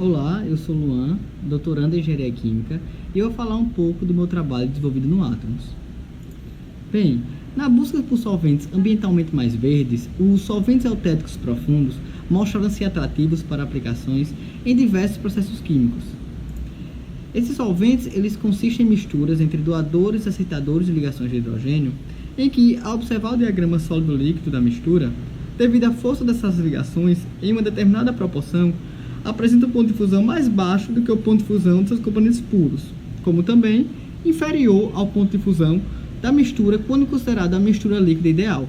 Olá, eu sou Luan, doutorando em Engenharia Química, e eu vou falar um pouco do meu trabalho desenvolvido no Átomos. Bem, na busca por solventes ambientalmente mais verdes, os solventes eutéticos profundos mostraram-se atrativos para aplicações em diversos processos químicos. Esses solventes eles consistem em misturas entre doadores, aceitadores de ligações de hidrogênio, em que, ao observar o diagrama sólido-líquido da mistura, devido à força dessas ligações, em uma determinada proporção, apresenta um ponto de fusão mais baixo do que o ponto de fusão de seus componentes puros, como também inferior ao ponto de fusão da mistura quando considerada a mistura líquida ideal.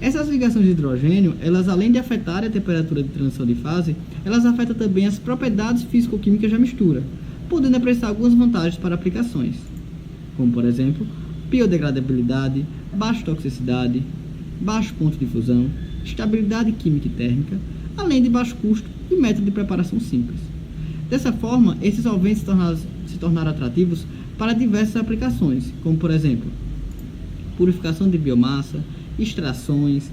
Essas ligações de hidrogênio, elas além de afetarem a temperatura de transição de fase, elas afetam também as propriedades físico-químicas da mistura, podendo apresentar algumas vantagens para aplicações, como por exemplo, biodegradabilidade, baixa toxicidade, baixo ponto de fusão, estabilidade química e térmica, além de baixo custo e método de preparação simples. Dessa forma, esses solventes se tornaram atrativos para diversas aplicações, como por exemplo, purificação de biomassa, extrações,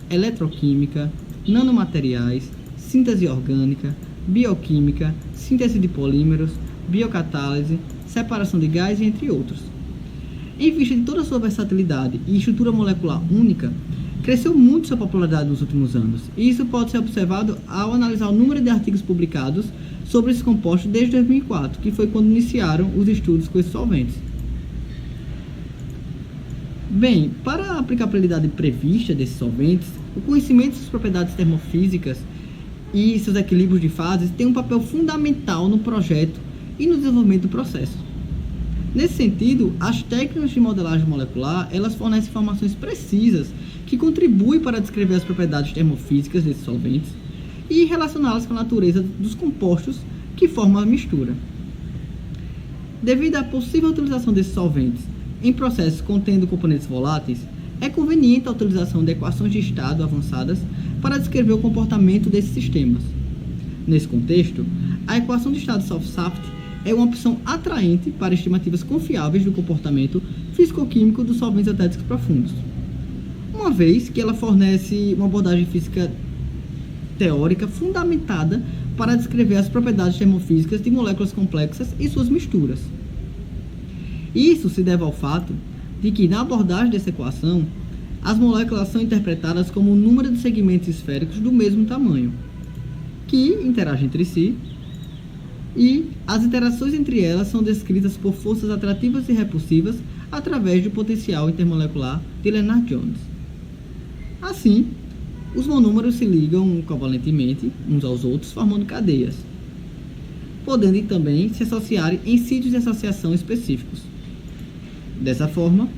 eletroquímica, nanomateriais, síntese orgânica, bioquímica, síntese de polímeros, biocatálise, separação de gás, entre outros. Em vista de toda a sua versatilidade e estrutura molecular única, cresceu muito sua popularidade nos últimos anos, e isso pode ser observado ao analisar o número de artigos publicados sobre esses compostos desde 2004, que foi quando iniciaram os estudos com esses solventes. Bem, para a aplicabilidade prevista desses solventes, o conhecimento de suas propriedades termofísicas e seus equilíbrios de fases tem um papel fundamental no projeto e no desenvolvimento do processo. Nesse sentido, as técnicas de modelagem molecular, elas fornecem informações precisas que contribuem para descrever as propriedades termofísicas desses solventes e relacioná-las com a natureza dos compostos que formam a mistura. Devido à possível utilização desses solventes em processos contendo componentes voláteis, é conveniente a utilização de equações de estado avançadas para descrever o comportamento desses sistemas. Nesse contexto, a equação de estado Soft-Saft é uma opção atraente para estimativas confiáveis do comportamento físico-químico dos solventes eutéticos profundos, uma vez que ela fornece uma abordagem física teórica fundamentada para descrever as propriedades termofísicas de moléculas complexas e suas misturas. Isso se deve ao fato de que, na abordagem dessa equação, as moléculas são interpretadas como um número de segmentos esféricos do mesmo tamanho, que interagem entre si, e as interações entre elas são descritas por forças atrativas e repulsivas através do potencial intermolecular de Lennard-Jones. Assim, os monômeros se ligam covalentemente uns aos outros, formando cadeias, podendo também se associarem em sítios de associação específicos. Dessa forma,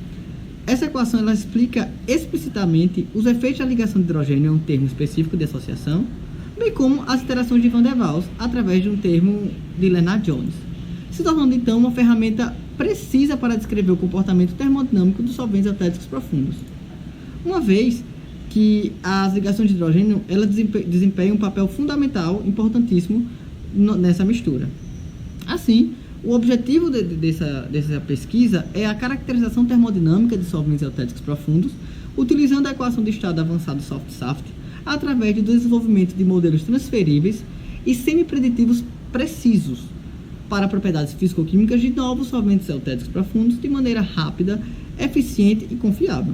essa equação ela explica explicitamente os efeitos da ligação de hidrogênio em um termo específico de associação, bem como as interações de Van der Waals através de um termo de Lennard-Jones, se tornando então uma ferramenta precisa para descrever o comportamento termodinâmico dos solventes eutéticos profundos, uma vez que as ligações de hidrogênio elas desempenham um papel fundamental, importantíssimo nessa mistura. Assim, o objetivo dessa pesquisa é a caracterização termodinâmica de solventes eutéticos profundos, utilizando a equação de estado avançado Soft-Saft, através do desenvolvimento de modelos transferíveis e semi-preditivos precisos para propriedades físico-químicas de novos solventes eutéticos profundos de maneira rápida, eficiente e confiável,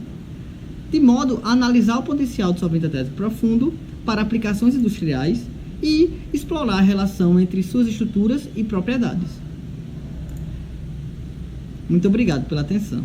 de modo a analisar o potencial do solvente eutético profundo para aplicações industriais e explorar a relação entre suas estruturas e propriedades. Muito obrigado pela atenção.